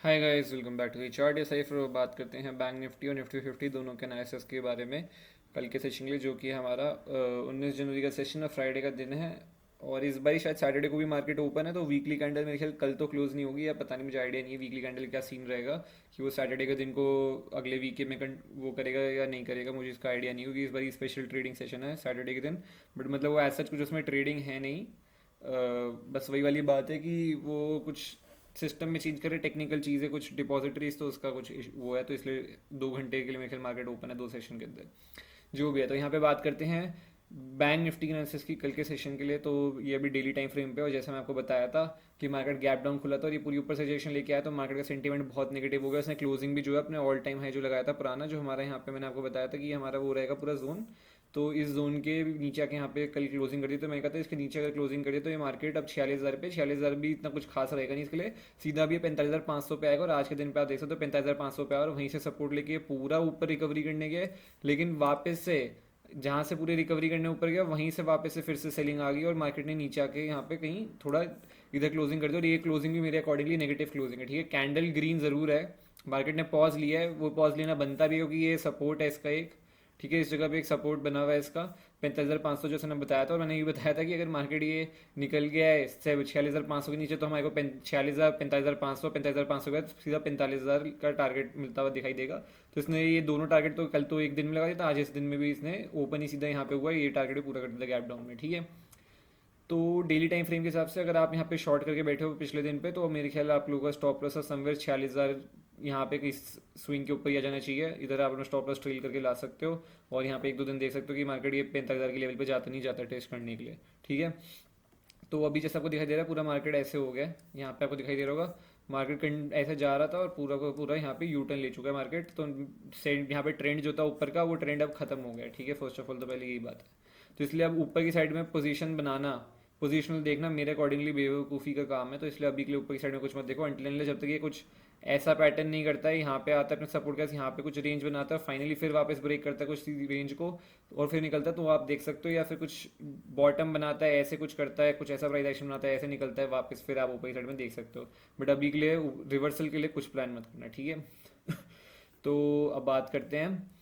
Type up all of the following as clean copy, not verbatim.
Hi guys, welcome back to the chart. ये साइफर बात करते हैं बैंक निफ्टी और निफ्टी 50 दोनों के एनालिसिस के बारे में कल के सेशन के लिए, जो कि हमारा 19 जनवरी का सेशन है, फ्राइडे का दिन है। और इस बार शायद सैटरडे को भी मार्केट ओपन है, तो वीकली कैंडल मेरे ख्याल कल तो क्लोज नहीं होगी, या पता नहीं, मुझे आइडिया नहीं है वीकली कैंडल क्या सीन रहेगा, कि वो सैटरडे के दिन को अगले वीक में वो करेगा या नहीं करेगा, मुझे इसका आइडिया नहीं होगी। इस बार स्पेशल ट्रेडिंग सेशन है सैटरडे के दिन, बट मतलब वो ऐसा कुछ उसमें ट्रेडिंग है नहीं। बस वही वाली बात है कि वो कुछ सिस्टम में चेंज करे, टेक्निकल चीज़ है, कुछ डिपॉजिटरीज तो उसका कुछ वो है, तो इसलिए 2 घंटे के लिए मेरे ख्याल मार्केट ओपन है, 2 सेशन के अंदर जो भी है। तो यहाँ पे बात करते हैं बैंक निफ्टी के एनालिसिस की कल के सेशन के लिए। तो ये अभी डेली टाइम फ्रेम पे, और जैसे मैं आपको बताया था कि मार्केट गैप डाउन खुला था और ये पूरी ऊपर सजेशन लेके आया, तो मार्केट का सेंटीमेंट बहुत नेगेटिव हो गया। उसने क्लोजिंग भी जो है अपने ऑल टाइम हाई जो लगाया था पुराना, जो हमारा यहाँ पे मैंने आपको बताया था कि हमारा वो रहेगा पूरा जोन, तो इस जोन के नीचे आके यहाँ पे कल क्लोजिंग कर दी। तो मैंने कहा था इसके नीचे अगर क्लोजिंग करिए तो ये मार्केट अब 46,000 पे, 46,000 भी इतना कुछ खास रहेगा नहीं इसके लिए, सीधा भी 45,500 पे आएगा। और आज के दिन पे आप देख सकते हो 45,500 पे आया और वहीं से सपोर्ट लेके ये पूरा ऊपर रिकवरी करने गए, लेकिन वापस से जहाँ से पूरी रिकवरी करने ऊपर गया वहीं से वापस से फिर से सेलिंग आ गई और मार्केट ने नीचे आके यहाँ पे कहीं थोड़ा इधर क्लोजिंग कर दी। और ये क्लोजिंग भी मेरे अकॉर्डिंगली नेगेटिव क्लोजिंग है, ठीक है। कैंडल ग्रीन जरूर है, मार्केट ने पॉज लिया है, वो पॉज लेना बनता भी है क्योंकि ये सपोर्ट है इसका एक, ठीक है। इस जगह पे एक सपोर्ट बना हुआ है इसका 45,500 जो मैंने बताया था। और मैंने ये बताया था कि अगर मार्केट ये निकल गया है इससे 46,500 के नीचे, तो हमारे को 46,000, 45,500, 45,500 के बाद सीधा 45,000 का टारगेट मिलता हुआ दिखाई देगा। तो इसने ये दोनों टारगेट तो कल तो एक दिन में लगा दिया था, आज इस दिन में भी इसने ओपन ही सीधा यहाँ पे हुआ है, ये टारगेट भी पूरा कर दिया गैप डाउन में, ठीक है। तो डेली टाइम फ्रेम के हिसाब से अगर आप यहाँ पे शॉर्ट करके बैठे हो पिछले दिन पे, तो मेरे ख्याल आप लोगों का स्टॉप लॉस समवेयर 46,000 यहाँ पे इस स्विंग के ऊपर ही आ जाना चाहिए। इधर आप अपना स्टॉप लॉस ट्रेल करके ला सकते हो, और यहाँ पे एक दो दिन देख सकते हो कि मार्केट ये 45,000 के लेवल पे जाता नहीं जाता टेस्ट करने के लिए, ठीक है। तो अभी जैसे आपको दिखाई दे रहा है पूरा मार्केट ऐसे हो गया है, यहाँ पे आपको दिखाई दे रहा होगा मार्केट ऐसे जा रहा था और पूरा का पूरा यहाँ पे यू टर्न ले चुका है मार्केट। तो यहाँ पे ट्रेंड जो था ऊपर का, वो ट्रेंड अब खत्म हो गया है, ठीक है। फर्स्ट ऑफ ऑल तो पहले यही बात है। तो इसलिए अब ऊपर की साइड में पोजीशन बनाना, पोजिशनल देखना मेरे अकॉर्डिंगली बेवकूफ़ी का काम है। तो इसलिए अभी के लिए ऊपर की साइड में कुछ मत देखो अनटिल जब तक ये कुछ ऐसा पैटर्न नहीं करता है, यहाँ पे आता है अपने सपोर्ट का, यहाँ पे कुछ रेंज बनाता है, फाइनली फिर वापस ब्रेक करता है कुछ रेंज को और फिर निकलता है, तो आप देख सकते हो। या फिर कुछ बॉटम बनाता है, ऐसे कुछ करता है, कुछ ऐसा प्राइस एक्शन बनाता है, ऐसे निकलता है वापस, फिर आप ऊपर की साइड में देख सकते हो। बट अभी के लिए रिवर्सल के लिए कुछ प्लान मत करना, ठीक है। तो अब बात करते हैं।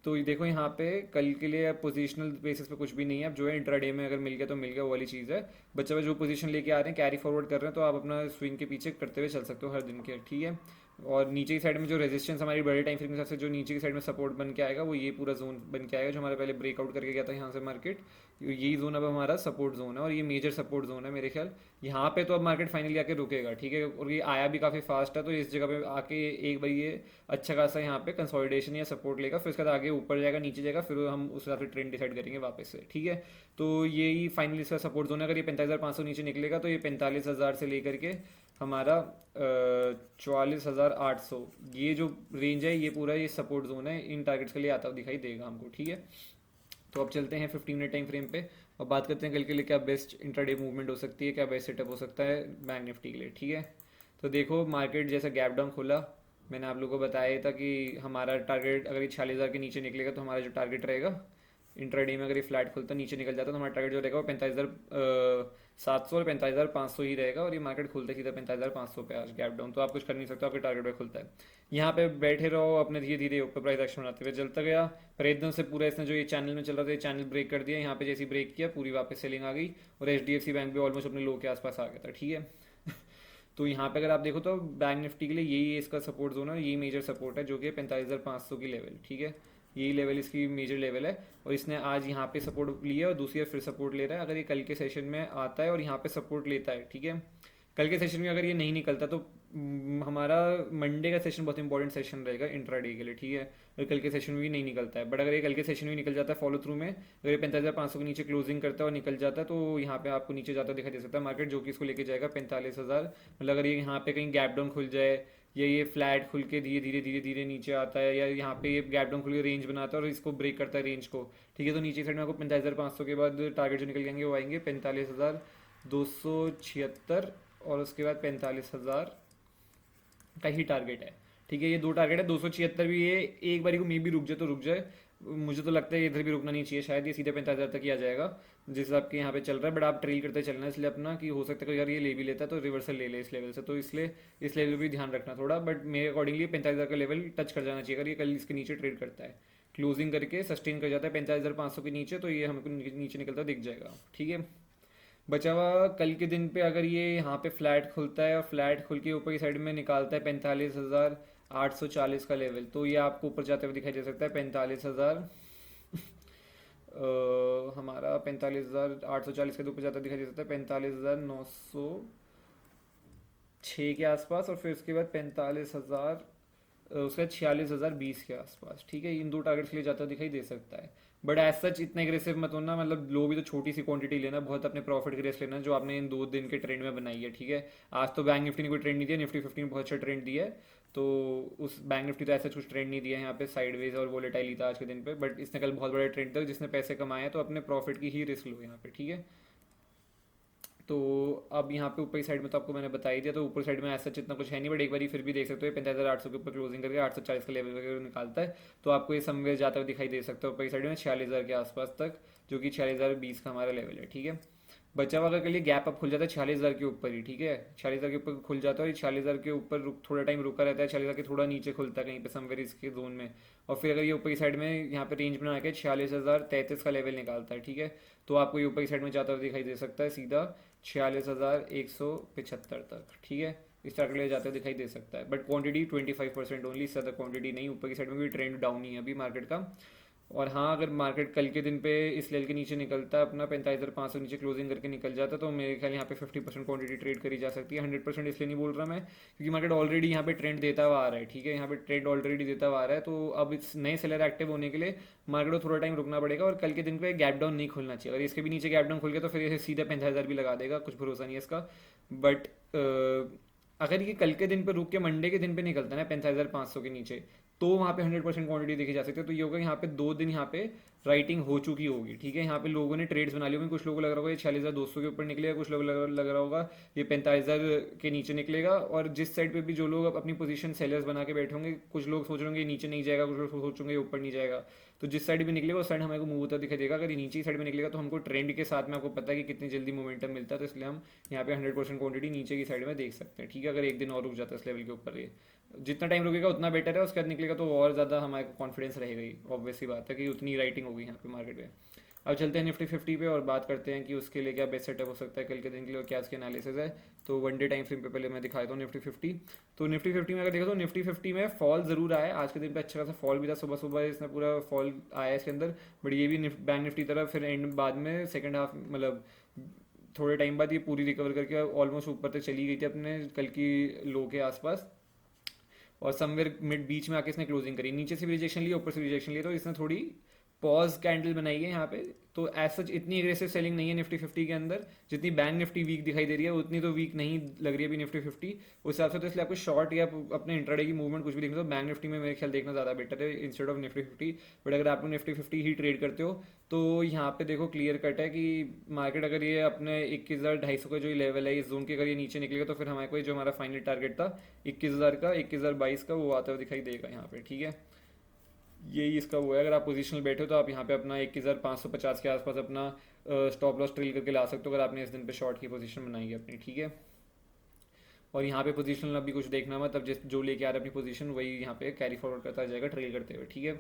तो ये देखो यहाँ पे कल के लिए पोजीशनल बेसिस पे कुछ भी नहीं है, अब जो है इंट्राडे में अगर मिल गया तो मिल गया, वो वाली चीज़ है। बच्चे जो पोजीशन लेके आ रहे हैं, कैरी फॉरवर्ड कर रहे हैं, तो आप अपना स्विंग के पीछे करते हुए चल सकते हो हर दिन के, ठीक है। और नीचे की साइड में जो रेजिस्टेंस हमारी बड़े टाइम फ्रेम के हिसाब से जो नीचे की साइड में सपोर्ट बन के आएगा, वो ये पूरा जोन बन के आएगा जो हमारे पहले ब्रेकआउट करके गया था यहाँ से मार्केट। यही जोन अब हमारा सपोर्ट जोन है और ये मेजर सपोर्ट जोन है मेरे ख्याल। यहाँ पे तो अब मार्केट फाइनली आके रुकेगा, ठीक है। और ये आया भी काफ़ी फास्ट है, तो इस जगह पे आके एक बार ये अच्छा खासा यहाँ पे कंसोलिडेशन या सपोर्ट लेगा, फिर उसके बाद आगे ऊपर जाएगा नीचे जाएगा, फिर हम उस हिसाब से ट्रेंड डिसाइड करेंगे वापस से, ठीक है। तो यही फाइनली इसका सपोर्ट जोन है। अगर ये 45,500 नीचे निकलेगा तो ये 45,000 से लेकर के हमारा 44,800 ये जो रेंज है, ये पूरा ये सपोर्ट जोन है, इन टारगेट्स के लिए आता हुआ दिखाई देगा हमको, ठीक है। तो अब चलते हैं 15 मिनट टाइम फ्रेम पे और बात करते हैं कल के लिए क्या बेस्ट इंट्राडे मूवमेंट हो सकती है, क्या बेस्ट सेटअप हो सकता है बैंक निफ्टी के लिए, ठीक है। तो देखो मार्केट जैसा गैप डाउन खोला, मैंने आप लोगों को बताया था कि हमारा टारगेट अगर ये 46,000 के नीचे निकलेगा तो हमारा जो टारगेट रहेगा इंट्राडे में, अगर ये फ्लैट खुलता नीचे निकल जाता तो हमारा टारगेट जो रहेगा वो 45,700 और 45,500 ही रहेगा। और ये मार्केट खुलता सीधा 45,500 पे आज गैप डाउन, तो आप कुछ कर नहीं सकते, आपके टारगेट पे खुलता है। यहाँ पे बैठे रहो अपने धीरे धीरे ऊपर प्राइस एक्शन बनाते हुए चलता गया, पर एकदम से पूरा इसने जो ये चैनल में चल रहा था ये चैनल ब्रेक कर दिया। यहाँ पे जैसे ब्रेक किया पूरी वापस सेलिंग आ गई और HDFC बैंक भी ऑलमोस्ट अपने लो के आसपास आ गया था, ठीक है। तो यहाँ पे अगर आप देखो तो बैंक निफ्टी के लिए यही इसका सपोर्ट जोन है, यही मेजर सपोर्ट है जो कि 45,500 की लेवल, ठीक है। यही लेवल इसकी मेजर लेवल है और इसने आज यहाँ पे सपोर्ट लिया और दूसरी बार फिर सपोर्ट ले रहा है। अगर ये कल के सेशन में आता है और यहाँ पे सपोर्ट लेता है, ठीक है, कल के सेशन में अगर ये नहीं निकलता तो हमारा मंडे का सेशन बहुत इंपॉर्टेंट सेशन रहेगा इंट्राडे के लिए, ठीक है। अगर कल के सेशन में भी नहीं निकलता है, बट अगर ये कल के सेशन में निकल जाता है फॉलो थ्रू में, अगर ये 45,500 के नीचे क्लोजिंग करता है और निकल जाता है, तो यहाँ पे आपको नीचे जाता दिखाई दे सकता है मार्केट, जो कि इसको लेके जाएगा 45,000। मतलब अगर ये यहाँ पे कहीं गैप डाउन खुल जाए या ये फ्लैट खुल के धीरे धीरे धीरे धीरे नीचे आता है, या यहाँ पे ये गैप डाउन खुल के रेंज बनाता है और इसको ब्रेक करता है रेंज को, ठीक है, तो नीचे साइड में आपको 45,500 के बाद टारगेट जो निकल जाएंगे वो आएंगे 45,276 और उसके बाद 45,000 का ही टारगेट है, ठीक है। ये दो टारगेट है, 276 भी ये एक बारी को मे भी रुक जाए तो रुक जाए, मुझे तो लगता है इधर भी रुकना नहीं चाहिए, शायद ये सीधे 45,000 तक ही आ जाएगा। जिस हिसाब के यहाँ पे चल रहा है, बट आप ट्रेल करते चलना है, इसलिए अपना कि हो सकता है कोई अगर ये ले भी लेता है तो रिवर्सल ले ले इस लेवल से, तो इसलिए इस लेवल भी ध्यान रखना थोड़ा, बट मेरे अकॉर्डिंगली 45,000 का लेवल टच कर जाना चाहिए अगर ये कल इसके नीचे ट्रेड करता है, क्लोजिंग करके सस्टेन कर जाता है 45,500 के नीचे, तो ये हमको नीचे निकलता दिख जाएगा, ठीक है। बचा हुआ कल के दिन पे अगर ये यहाँ पे फ्लैट खुलता है और फ्लैट खुल के ऊपर की साइड में निकालता है 45,840 का लेवल, तो ये आपको ऊपर जाते हुए दिखाई दे सकता है 45,000, हमारा 45,840 के ऊपर जाता दिखाई दे सकता है 45,906 के आसपास, और फिर उसके बाद 45,000, उसका 46,020 के आसपास, ठीक है। इन दो टारगेट्स के लिए जाता दिखाई दे सकता है, बट एज सच इतना एग्रेसिव मत होना, मतलब लो भी तो छोटी सी क्वांटिटी लेना, बहुत अपने प्रॉफिट की रेस लेना जो आपने इन 2 दिन के ट्रेंड में बनाई है, ठीक है। आज तो बैंक निफ्टी ने कोई ट्रेंड नहीं दिया, निफ्टी 50 ने बहुत अच्छा ट्रेंड दिया है, तो उस बैंक निफ्टी तो ऐसा कुछ ट्रेंड नहीं दिया है यहाँ पे, साइडवेज और वोलेटाइल था आज के दिन पे, बट इसने कल बहुत बड़ा ट्रेंड था, जिसने पैसे कमाए हैं तो अपने प्रॉफिट की ही रिस्क लो यहाँ पे, ठीक है। तो अब यहाँ पे ऊपर की साइड में तो आपको मैंने बता ही दिया, तो ऊपर साइड में ऐसा इतना कुछ है नहीं, बट एक बार फिर भी देख सकते हो 45,800 के ऊपर क्लोजिंग करके 840 का लेवल वगैरह निकालता है, तो आपको ये समवेयर जाता हुआ दिखाई दे सकता है ऊपर की साइड में 46,000 के आसपास तक, जो कि 46,020 का हमारा लेवल है, ठीक है। बचा हुआ अगर के लिए गैप अप खुल जाता है 46,000 के ऊपर ही, ठीक है, 46,000 के ऊपर खुल जाता है और 46,000 के ऊपर थोड़ा टाइम रुका रहता है, 46,000 के थोड़ा नीचे खुलता है कहीं पे समवेयर इसके जोन में, और फिर अगर ये ऊपर की साइड में यहाँ पे रेंज बना के 46,033 का लेवल निकालता है, ठीक है, तो आपको ये ऊपर की साइड में जाता हुआ दिखाई दे सकता है सीधा 46,175 तक, ठीक है। इस तरह के लिए जाते हुए दिखाई दे सकता है, बट क्वांटिटी 25% ओनली, इससे ज़्यादा क्वांटिटी नहीं, ऊपर की साइड में भी ट्रेंड डाउन ही है अभी मार्केट का। और हाँ, अगर मार्केट कल के दिन पे इस लेवल के नीचे निकलता है अपना 45,500 नीचे क्लोजिंग करके निकल जाता, तो मेरे ख्याल यहाँ पे 50% क्वांटिटी ट्रेड करी जा सकती है, 100% इसलिए नहीं बोल रहा मैं, क्योंकि मार्केट ऑलरेडी यहाँ पे ट्रेंड देता हुआ आ रहा है, ठीक है, यहाँ पे ट्रेड ऑलरेडी देता हुआ आ रहा है, तो अब इस नए सेलर एक्टिव होने के लिए मार्केट को थोड़ा टाइम रुकना पड़ेगा, और कल के दिन पे गैप डाउन नहीं खुलना चाहिए, अगर इसके भी नीचे गैप डाउन खुल गया तो फिर ये सीधा 45,000 भी लगा देगा, कुछ भरोसा नहीं है इसका, बट अगर ये कल के दिन पे रुक के मंडे के दिन पे निकलता है ना 45,500 के नीचे, तो वहाँ पे 100% क्वांटिटी देखी जा सकती है, तो ये होगा यहाँ पे 2 दिन यहाँ पे राइटिंग हो चुकी होगी, ठीक है। यहाँ पे लोगों ने ट्रेड्स बना ली होंगी, कुछ लोगों को लग रहा होगा ये 46,200 के ऊपर निकलेगा, कुछ लोगों को लग रहा होगा ये 45,000 के नीचे निकलेगा, और जिस साइड पे भी जो लोग अपनी पोजीशन सेलर्स बना के बैठे होंगे, कुछ लोग सोच रहे होंगे ये नीचे नहीं जाएगा, कुछ लोग सोचेंगे ये ऊपर नहीं जाएगा, तो जिस साइड भी निकलेगा उस साइड हमें को मूव होता दिखाई देगा, अगर ये नीचे साइड में निकलेगा तो हमको ट्रेंड के साथ में आपको पता है कि कितनी जल्दी मोमेंटम मिलता है, तो इसलिए हम यहाँ पे 100% क्वांटिटी नीचे की साइड में देख सकते हैं, ठीक है। अगर एक दिन और रुक जाता है इस लेवल के ऊपर, ये जितना टाइम रुकेगा उतना बेटर है, उसके बाद निकलेगा तो और ज़्यादा हमारे कॉन्फिडेंस रहेगा ही, ऑब्वियस सी बात है कि उतनी राइटिंग होगी यहाँ पे मार्केट में। अब चलते हैं निफ्टी 50 पे और बात करते हैं कि उसके लिए क्या बेस्ट सेटअप हो सकता है कल के दिन के लिए और क्या उसके एनालिसिस है। तो वन डे टाइम फ्रेम पे पहले मैं दिखाता हूँ निफ्टी 50। तो निफ्टी 50 में अगर देखो तो निफ्टी 50 में फॉल जरूर आया आज के दिन पे, अच्छा खासा फॉल भी था, सुबह सुबह इसमें पूरा फॉल आया इसके अंदर, बट ये भी बैंक निफ्टी तरफ फिर एंड बाद में सेकंड हाफ मतलब थोड़े टाइम बाद ये पूरी रिकवर करके ऑलमोस्ट ऊपर तक चली गई थी अपने कल की लो के आसपास, और समवेयर मिड बीच में आके इसने क्लोजिंग करी, नीचे से भी रिजेक्शन लिया ऊपर से रिजेक्शन लिया, तो इसने थोड़ी पॉज कैंडल बनाई है यहाँ पे। तो एज सच इतनी एग्रेसिव सेलिंग नहीं है निफ्टी 50 के अंदर, जितनी बैंक निफ्टी वीक दिखाई दे रही है उतनी तो वीक नहीं लग रही है अभी निफ्टी 50 उस हिसाब से। तो इसलिए आपको शॉर्ट या अपने इंट्राडे की मूवमेंट कुछ भी देखना तो बैंक निफ्टी में मेरे ख्याल देखना ज़्यादा बेटर है इंस्टेड ऑफ निफ्टी 50। बट अगर आप लोग निफ्टी 50 ही ट्रेड करते हो तो यहाँ पे देखो क्लियर कट है कि मार्केट अगर ये अपने 21,250 का जो लेवल है इस जोन के अगर ये नीचे निकलेगा तो फिर हमारे को जो हमारा फाइनल टारगेट था 21,000 का 21,022 का वो आता हुआ दिखाई देगा यहाँ पे, ठीक है। यही इसका वो है, अगर आप पोजिशनल बैठे हो तो आप यहाँ पे अपना 21,550 के आसपास अपना स्टॉप लॉस ट्रेल करके ला सकते हो अगर आपने इस दिन पे शॉर्ट की पोजीशन बनाई है अपनी, ठीक है। और यहाँ पे पोजीशनल अभी कुछ देखना मत, अब जिस जो लेके आ रहा है अपनी पोजीशन वही यहाँ पे कैरी फॉरवर्ड करता जाएगा ट्रेल करते हुए, ठीक है।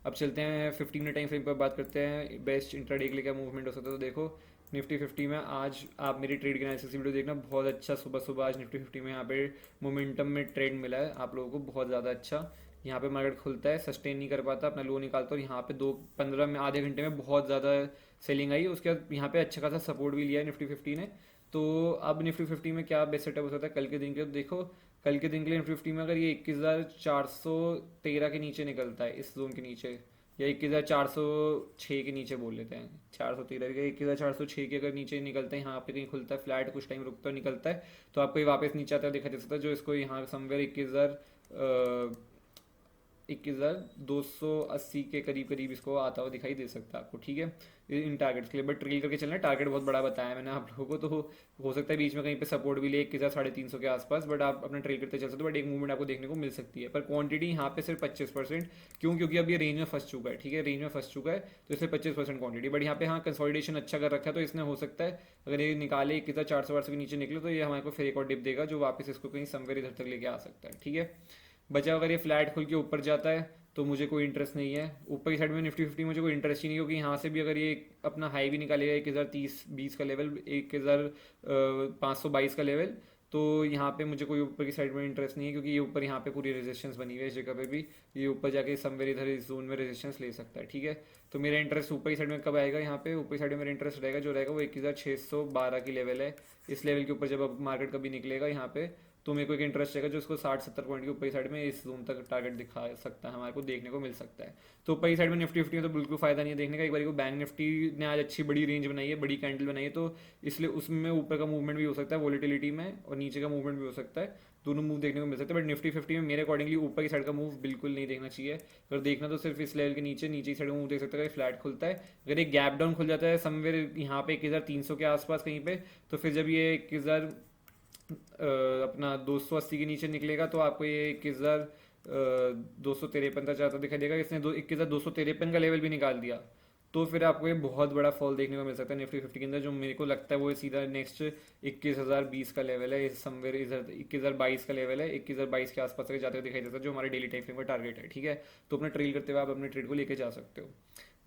अब चलते हैं 50 मिनट टाइम फ्रेम पर बात करते हैं बेस्ट इंट्राडे के लिए क्या मूवमेंट हो सकता है। तो देखो निफ्टी 50 में आज आप मेरी ट्रेड की एनालिसिस वीडियो देखना, बहुत अच्छा सुबह सुबह आज निफ्टी 50 में यहाँ पे मोमेंटम में ट्रेड मिला है आप लोगों को बहुत ज़्यादा अच्छा। यहाँ पे मार्केट खुलता है, सस्टेन नहीं कर पाता, अपना लो निकालता है, और यहाँ पे 2-15 में आधे घंटे में बहुत ज़्यादा सेलिंग आई, उसके बाद यहाँ पे अच्छा खासा सपोर्ट भी लिया है निफ्टी 50 ने। तो अब निफ्टी 50 में क्या बेस्ट सेटअप हो सकता है कल के दिन के, तो देखो कल के दिन के लिए निफ्टी 50 में अगर ये 21,413 के नीचे निकलता है इस जोन के नीचे, या 21,406 के नीचे बोल लेते हैं, 413 के 21,406 के अगर नीचे निकलता है, यहाँ पे कहीं खुलता है फ्लैट कुछ टाइम रुकता है निकलता है, तो आपको ये वापस नीचे आता है दिखा दे सकता है, जो इसको यहाँ समवेयर 21,280 के करीब करीब इसको आता हुआ दिखाई दे सकता है आपको, ठीक है, इन टारगेट्स के लिए। बट ट्रेल करके चलना, टारगेट बहुत बड़ा बताया मैंने आप लोगों को, तो हो सकता है बीच में कहीं पे सपोर्ट भी ले 21,350 के आसपास, बट आप अपना ट्रेल करते चल सकते हो, बट एक मूवमेंट आपको देखने को मिल सकती है। पर क्वांटिटी यहाँ पे सिर्फ 25%, क्यों? क्योंकि अब ये रेंज में फंस चुका है, ठीक है, रेंज में फंस चुका है, तो इसलिए 25% क्वांटिटी। बट यहाँ पे हाँ कंसोलिडेशन अच्छा कर रखा है, तो इसने हो सकता है अगर ये निकाले 21,400 के नीचे निकले तो ये हमारे को फिर एक और डिप देगा जो वापस इसको कहीं समवेयर इधर तक लेके आ सकता है, ठीक है। बचा अगर ये फ्लैट खुल के ऊपर जाता है तो मुझे कोई इंटरेस्ट नहीं है। ऊपर की साइड में निफ्टी 50 मुझे कोई इंटरेस्ट ही नहीं, क्योंकि यहाँ से भी अगर ये अपना हाई भी निकालेगा 1030-20 का लेवल, 1522 का लेवल, तो यहाँ पे मुझे कोई ऊपर की साइड में इंटरेस्ट नहीं है, क्योंकि ये ऊपर यहाँ पे पूरी रेजिस्टेंस बनी हुई है इस जगह पे भी, ये ऊपर जाके समवेयर इधर इस जोन में रेजिस्टेंस ले सकता है, ठीक है। तो मेरा इंटरेस्ट ऊपर की साइड में कब आएगा? यहाँ पे ऊपर की साइड में मेरा इंटरेस्ट रहेगा, जो रहेगा वो 1612 की लेवल है। इस लेवल के ऊपर जब अब मार्केट कभी निकलेगा यहाँ पे, तो मेरे को एक इंटरेस्ट रहेगा जो उसको 60-70 पॉइंट के ऊपर की साइड में इस जोन तक टारगेट दिखा सकता है, हमारे को देखने को मिल सकता है। तो ऊपर की साइड में निफ्टी 50 में तो बिल्कुल फायदा नहीं है देखने का। एक बार को बैंक निफ्टी ने आज अच्छी बड़ी रेंज बनाई है, बड़ी कैंडल बनाई है, तो इसलिए उसमें ऊपर का मूवमेंट भी हो सकता है वॉलिटिलिटी में, और नीचे का मूवमेंट भी हो सकता है, दोनों मूव देखने को मिल सकते हैं। बट निफ्टी 50 में मेरे अकॉर्डिंगली ऊपर की साइड का मूव बिल्कुल नहीं देखना चाहिए। अगर देखना तो सिर्फ इस लेवल के नीचे की साइड का मूव देख सकते हैं, फ्लैट खुलता है। अगर एक गैप डाउन खुल जाता है समवेयर यहाँ पे 1300 के आसपास कहीं पे, तो फिर जब ये 1000 अपना 280 के नीचे निकलेगा तो आपको ये 1253 तक जाता दिखाई देगा। इसने 21,253 का लेवल भी निकाल दिया, तो फिर आपको ये बहुत बड़ा फॉल देखने को मिल सकता है निफ्टी 50 के अंदर, जो मेरे को लगता है वो सीधा नेक्स्ट 21,020 का लेवल है, समवेयर इधर 21,022 का लेवल है, 21,022 के आसपास तक जाते हुए दिखाई देता है, जो हमारे डेली टाइम फ्रेम का टारगेट है, ठीक है। तो अपना ट्रेल करते हुए आप अपने ट्रेड को लेके जा सकते हो।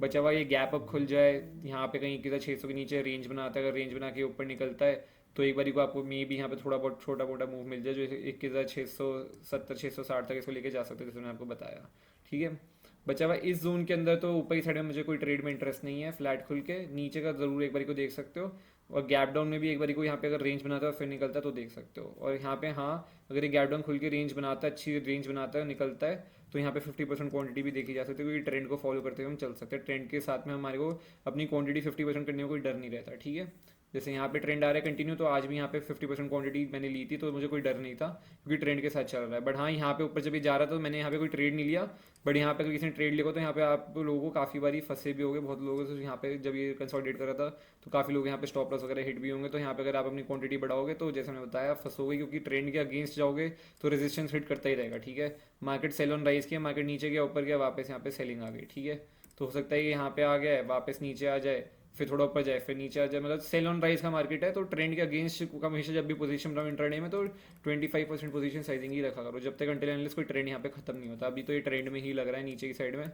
बचा हुआ ये गैप अप खुल जाए यहाँ पे कहीं 21,600 के नीचे रेंज बनाता है, अगर रेंज बना के ऊपर निकलता है तो एक बारी को आपको मे भी यहाँ पे थोड़ा बहुत छोटा मोटा मूव मिल जाए, जो 21,670-660 तक इसको लेके जा सकते हैं, जैसे मैंने आपको बताया, ठीक है। बचा हुआ इस जोन के अंदर तो ऊपर की साइड में मुझे कोई ट्रेड में इंटरेस्ट नहीं है, फ्लैट खुल के नीचे का जरूर एक बारी को देख सकते हो, और गैप डाउन में भी एक बारी को यहाँ पे अगर रेंज बनाता है फिर निकलता है तो देख सकते हो। और यहाँ पे हाँ अगर ये गैप डाउन खुल के रेंज बनाता है, अच्छी रेंज बनाता है, निकलता है, तो यहाँ पे 50% क्वांटिटी भी देखी जा सकती है, क्योंकि ट्रेंड को फॉलो करते हुए हम चल सकते हैं। ट्रेंड के साथ में हमारे को अपनी क्वांटिटी 50% करने में कोई डर नहीं रहता, ठीक है। जैसे यहाँ पे ट्रेंड आ रहा है कंटिन्यू, तो आज भी यहाँ पे 50% क्वांटिटी मैंने ली थी, तो मुझे कोई डर नहीं था, क्योंकि ट्रेंड के साथ चल रहा है। बट हाँ यहाँ पे ऊपर जब ये जा रहा था तो मैंने यहाँ पे कोई ट्रेड नहीं लिया, बट यहाँ पे अगर किसी ने ट्रेड लिया तो यहाँ पे आप लोगों को काफ़ी बारी फंसे भी होंगे, बहुत लोगों से यहाँ पे जब ये कंसोलिडेट कर रहा था तो काफ़ी लोग यहाँ पे स्टॉप लॉस वगैरह हिट भी होंगे। तो यहाँ पे अगर आप अपनी क्वांटिटी बढ़ाओगे तो जैसे मैंने बताया फंसोगे, क्योंकि ट्रेंड के अगेंस्ट जाओगे तो रेजिस्टेंस हिट करता ही रहेगा, ठीक है। मार्केट सेल ऑन राइज किया, मार्केट नीचे गया, ऊपर गया, वापस यहाँ पे सेलिंग आ गई, ठीक है। तो हो सकता है कि यहाँ पे आ गया है, वापस नीचे आ जाए, फिर थोड़ा ऊपर जाए, फिर नीचे आ जाए, मतलब सेल ऑन राइज का मार्केट है। तो ट्रेंड के अगेंस्ट हमेशा जब भी पोजीशन बनाओ इंट्राडे में तो 25% पोजीशन साइजिंग ही रखा करो, जब तक अंटिल अनलेस कोई ट्रेंड यहाँ पे खत्म नहीं होता। अभी तो ये ट्रेंड में ही लग रहा है नीचे की साइड में,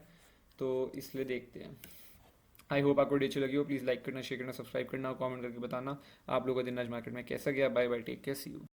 तो इसलिए देखते हैं। आई होप आपको वीडियो अच्छी लगी हो। प्लीज़ लाइक करना, शेयर करना, सब्सक्राइब करना और कमेंट करके बताना आप लोगों का दिन आज मार्केट में कैसा गया। Bye bye, take care, see you.